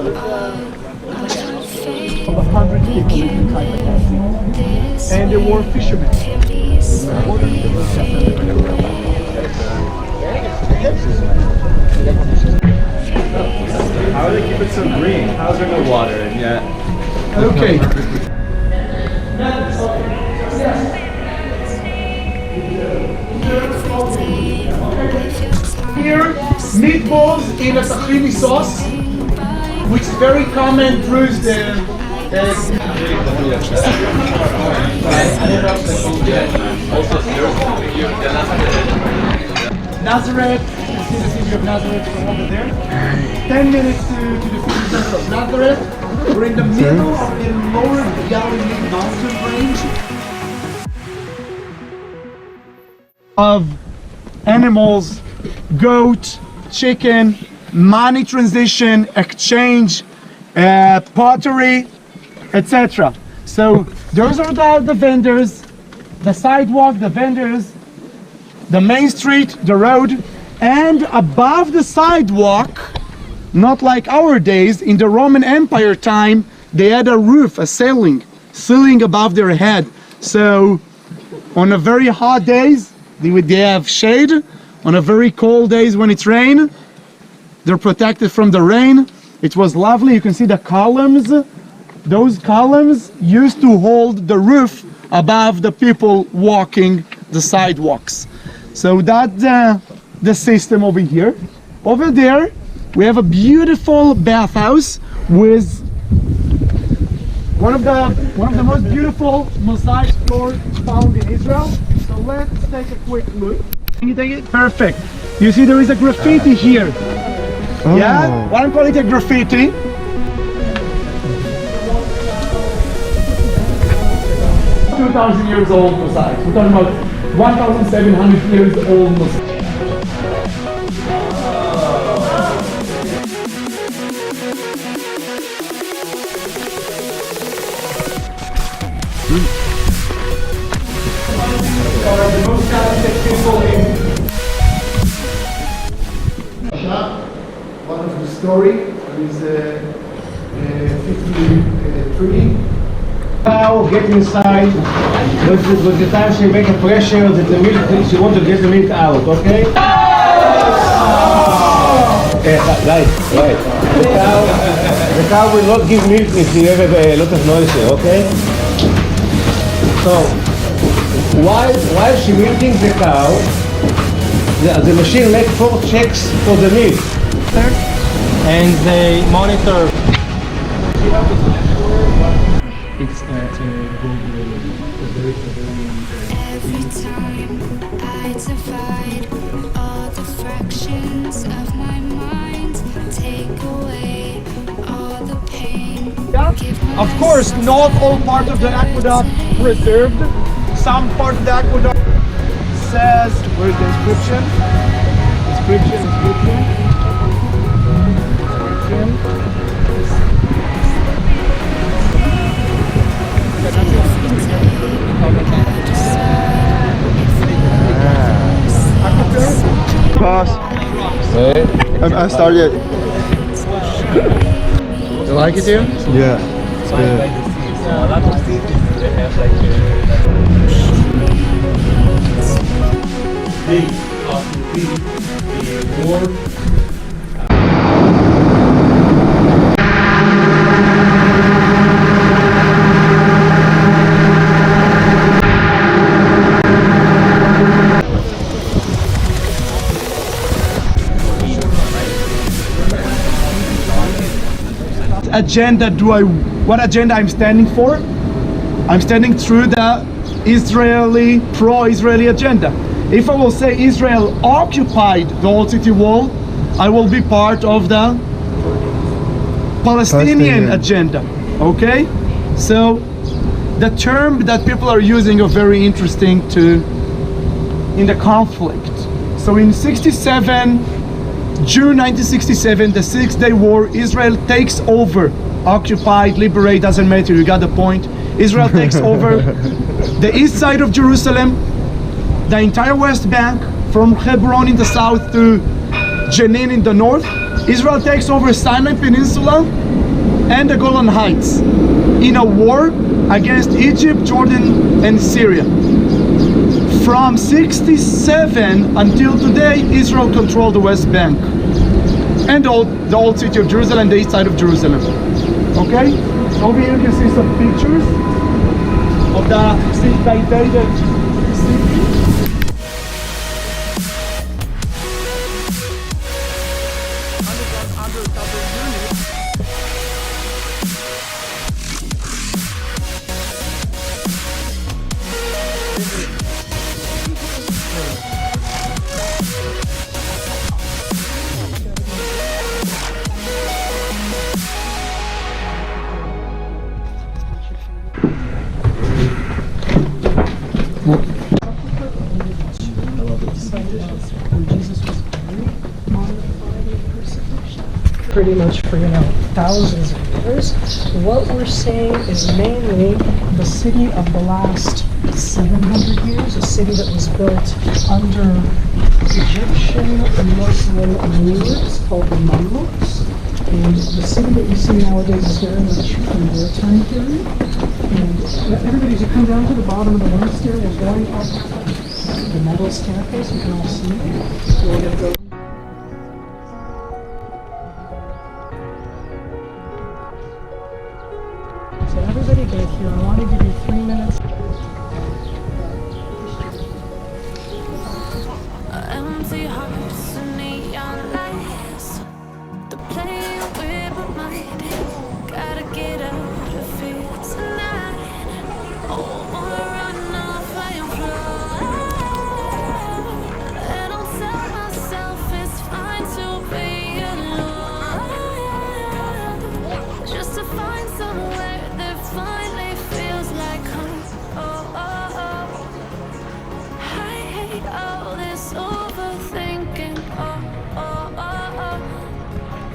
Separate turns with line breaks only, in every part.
100 people inside the castle, and they were fishermen.
How do they keep it so green? How's there no water in yet?
Okay. Here, meatballs in a tahini sauce, which is very common through the Nazareth. You see the city of Nazareth from over there. 10 minutes to the city center of Nazareth. We're in the middle of the lower Galilee mountain range of animals, goat, chicken, money transition, exchange, pottery, etc. So those are the vendors, the sidewalk, the vendors, the main street, the road, and above the sidewalk, not like our days, in the Roman Empire time, they had a roof, a ceiling above their head. So on a very hot days, they have shade. On a very cold days when it's rain, they're protected from the rain. It was lovely. You can see the columns. Those columns used to hold the roof above the people walking the sidewalks. So that's the system over here. Over there, we have a beautiful bathhouse with one of the most beautiful mosaic floors found in Israel. So let's take a quick look. Can you take it? Perfect. You see there is a graffiti here. Oh. Yeah? What I'm calling it a graffiti. 2,000 years old mosaic. We're talking about 1,700 years old mosaic. The most talented people in one of the story is 53.
Now get inside, but the time she make a pressure that the milk, she want to get the milk out, okay? Right. The cow will not give milk if you have a lot of noise here, okay? So, while she milking the cow, the machine makes 4 checks for the milk.
And they monitor.
It's
every time I divide all the fractions of my mind, take away all the pain.
of course, not all part of the aqueduct preserved. Some part of the aqueduct says, where's the inscription? Inscription.
Boss.
Hey.
I started.
You like it here?
Yeah. It's good.
A lot of cities, they have like the war.
What agenda I'm standing for? I'm standing through the Israeli, pro-Israeli agenda. If I will say Israel occupied the old city wall, I will be part of the Palestinian agenda, okay? So the term that people are using are very interesting in the conflict. So in June 1967, the Six-Day War, Israel takes over, occupied, liberate, doesn't matter, you got the point. Israel takes over the east side of Jerusalem, the entire West Bank, from Hebron in the south to Jenin in the north. Israel takes over Sinai Peninsula, and the Golan Heights in a war against Egypt, Jordan, and Syria. From 67 until today, Israel controlled the West Bank and the old city of Jerusalem, the east side of Jerusalem. Okay? Over here you can see some pictures of the invaded city.
Pretty much for thousands of years. What we're saying is mainly the city of the last 700 years, a city that was built under Egyptian Muslim rulers called the Mamluks. And the city that you see nowadays is very much from their time period. And everybody, as you come down to the bottom of the one stair, we're going up the metal staircase. You can all see it. We're going to go. So everybody get here. I want to give you 3 minutes.
Empty hearts and neon lights. The play with my mind. Gotta get out of here tonight. Oh, wanna run off and fly. And I'll tell myself it's fine to be alone. Just to find somewhere that finally feels like home. Oh, oh, oh. I hate all this overthinking. Oh, oh, oh, oh.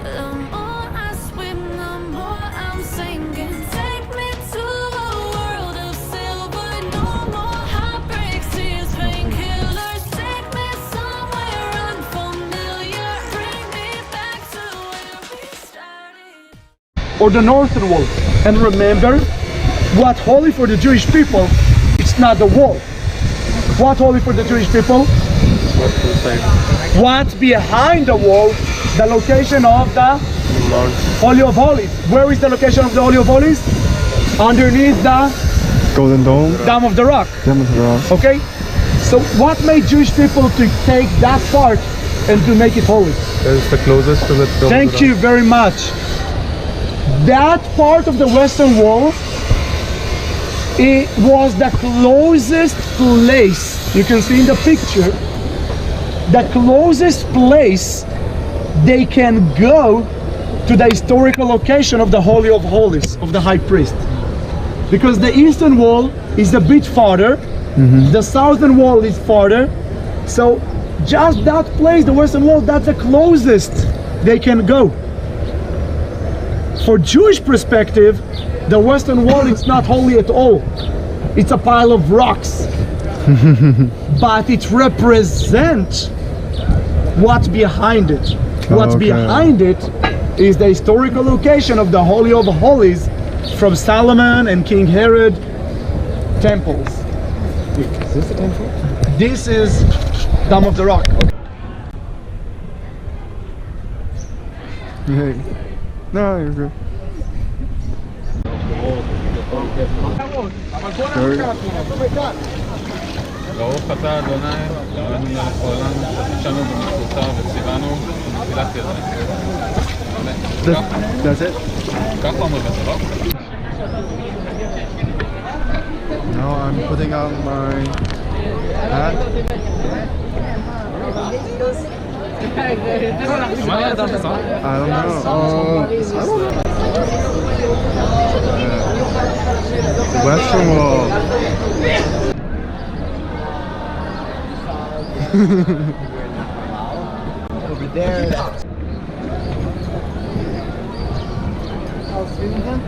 The more I swim, the more I'm sinking. Take me to a world of silver. No more heartbreaks, tears, painkillers. Take me somewhere unfamiliar. Bring me back to where we started.
Or the northern wall. And remember, what holy for the Jewish people, it's not the wall. What holy for the Jewish people? What's behind the wall? The location of the Holy of Holies. Where is the location of the Holy of Holies? Underneath the
Golden Dome.
Dome of the Rock.
Dome of the Rock.
Okay? So what made Jewish people to take that part and to make it holy?
It's the closest to the Dome.
Thank you very much. That part of the western wall, it was the closest place, you can see in the picture, the closest place they can go to the historical location of the Holy of Holies, of the high priest. Because the eastern wall is a bit farther, the southern wall is farther, so just that place, the western wall, that's the closest they can go. For Jewish perspective, the western wall is not holy at all. It's a pile of rocks. But it represents what's behind it. What's behind it is the historical location of the Holy of Holies from Solomon and King Herod temples. Is this the temple? This is Dome of the Rock.
Hey. No, you're good.
ברוך אתה אדוני, אלוהינו מלך העולם, שחדשנו במלכותך וציוונו בנפילת ידיים.
That's it?
ככה אומרים את זה, לא?
Now I'm putting on my hat.
מה אני ידעת לך?
I don't know. Western Wall.
Over there. All three of them?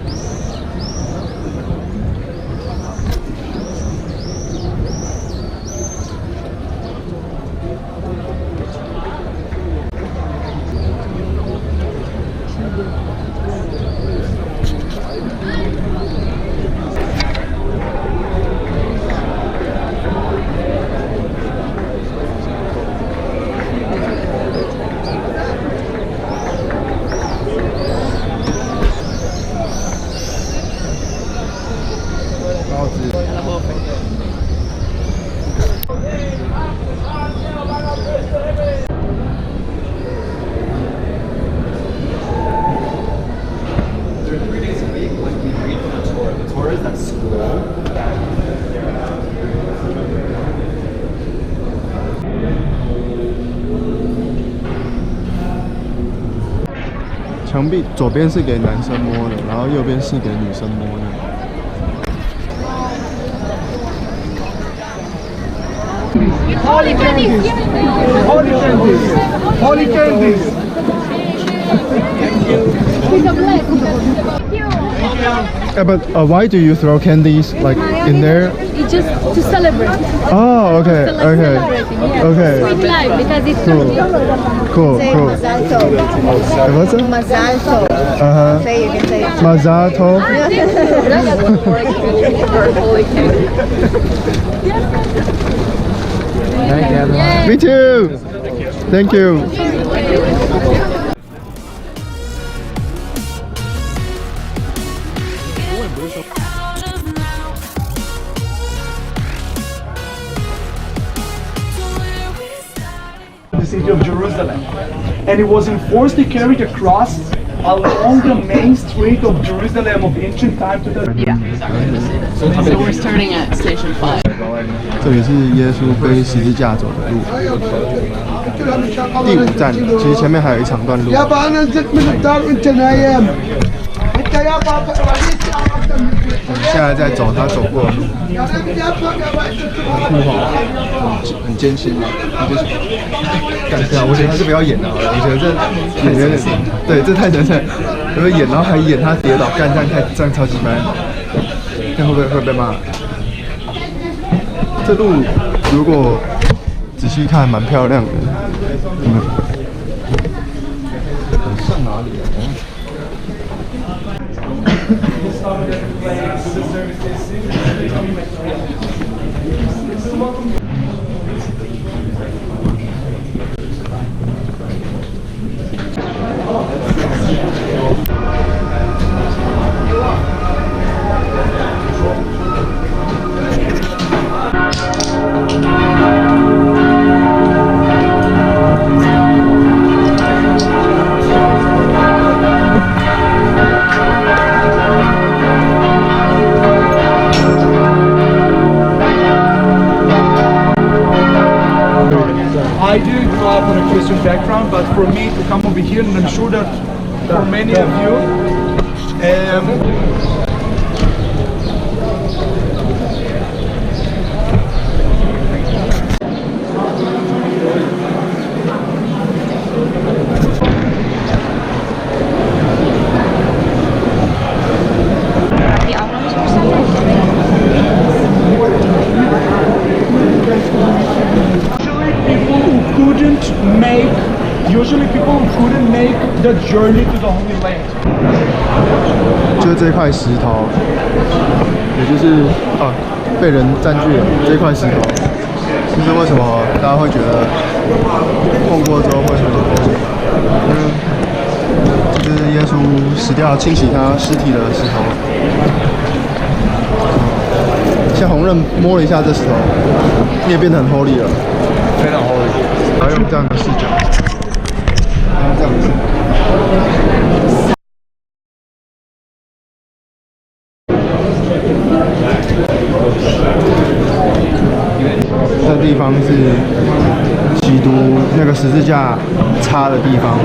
墙壁左边是给男生摸的，然后右边是给女生摸的。
Holy candies! Holy candies! Holy candies!
But why do you throw candies like in there?
It's just to celebrate.
Oh, okay, okay, okay.
Sweet life because it's
Cool, cool. What's it?
Mazal tov. Say you can say it.
Mazal tov. Me too. Thank you.
The city of Jerusalem, and it was enforced to carry the cross along the main street of Jerusalem of ancient time to the
So we're starting at station 5.
这里是耶稣背十字架走的路，第5站。其实前面还有一长段路。我们现在在走他走过的路，很艰辛啊，很艰辛。对啊，我觉得还是不要演了好了，我觉得这演员对，这太神圣。如果演然后还演他跌倒，干这样超级掰，这样会被骂？这路如果仔细看，蛮漂亮的。上哪里啊？I
didn't grow up in a Christian background, but for me to come over here, and I'm sure that for many of you, usually people who couldn't make the journey to the Holy Land.
就是这块石头，也就是被人占据了这块石头。就是为什么大家会觉得碰过之后会很有风险？这就是耶稣死掉清洗他尸体的石头。像红刃摸了一下这石头，你也变得很 holy 了，非常 holy。然后用这样的视角。这样子。这地方是基督那个十字架插的地方，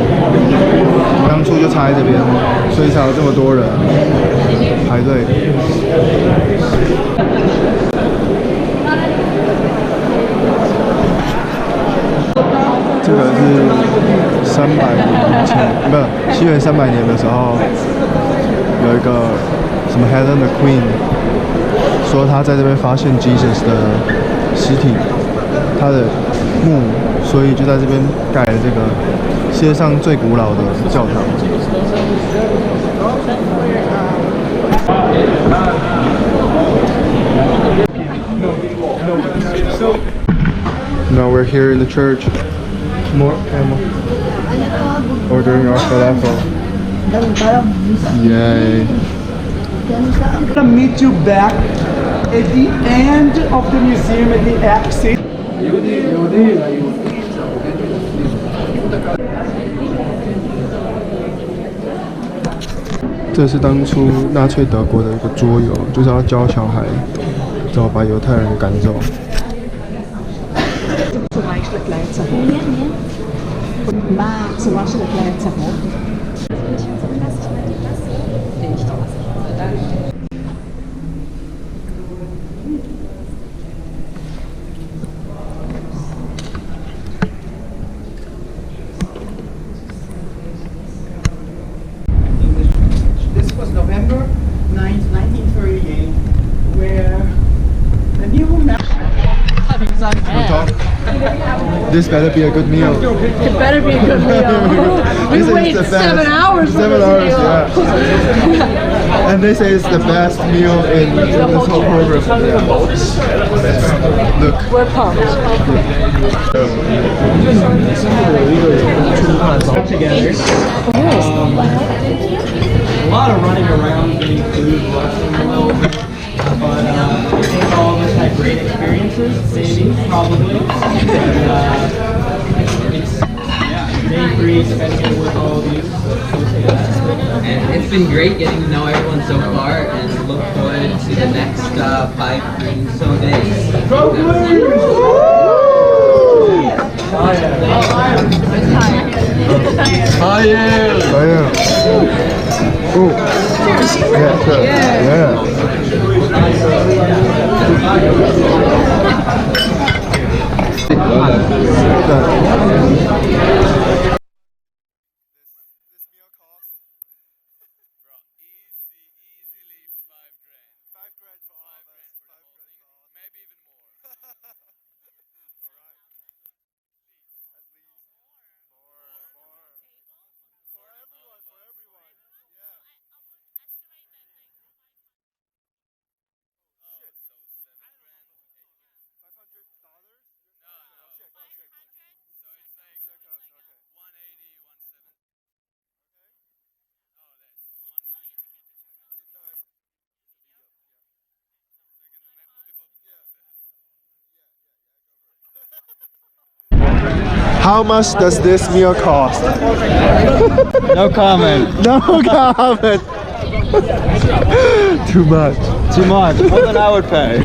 当初就插在这边，所以才有这么多人排队。这个是300年前，不是西元300年的时候，有一个什么 Helen the Queen 说他在这边发现 Jesus 的尸体，他的墓，所以就在这边盖了这个世界上最古老的教堂。Now we're here in the church. More ordering our falafel. Yay.
I'm gonna meet you back at the end of the museum at the exit.
这是当初纳粹德国的一个桌游，就是要教小孩怎么把犹太人赶走。
Ze was eigenlijk leidt ze. Maar ze was het leidt ze.
This better be a good meal.
It better be a good meal.
This
We
is
wait
the best.
7 hours for
7
this
hours,
meal.
yeah. And they say it's the best meal in this whole program. Yeah. Look.
We're pumped.
Together. A lot of running around, getting food, rushing a little bit. But I think all of us had great experiences, maybe, probably. And it's, day 3, spending it with all of you.
And it's been great getting to know everyone so far, and look forward to the next 5 green so days.
Go Oh. Yeah, sure. This meal cost? Bro, easily $5 grand. $5 grand for all of us. $5 grand for all. Maybe even more. Alright. At least. More. For everyone. Yeah. Shit. So $7 grand. $500? No. Oh shit. So it's like circles, okay. 180, 170. Okay. Oh, that's 150. No, it's a video. Yeah. So you can do multiple. Yeah. How much does this meal cost?
No comment.
No comment. Too much.
Too much. More than I would pay.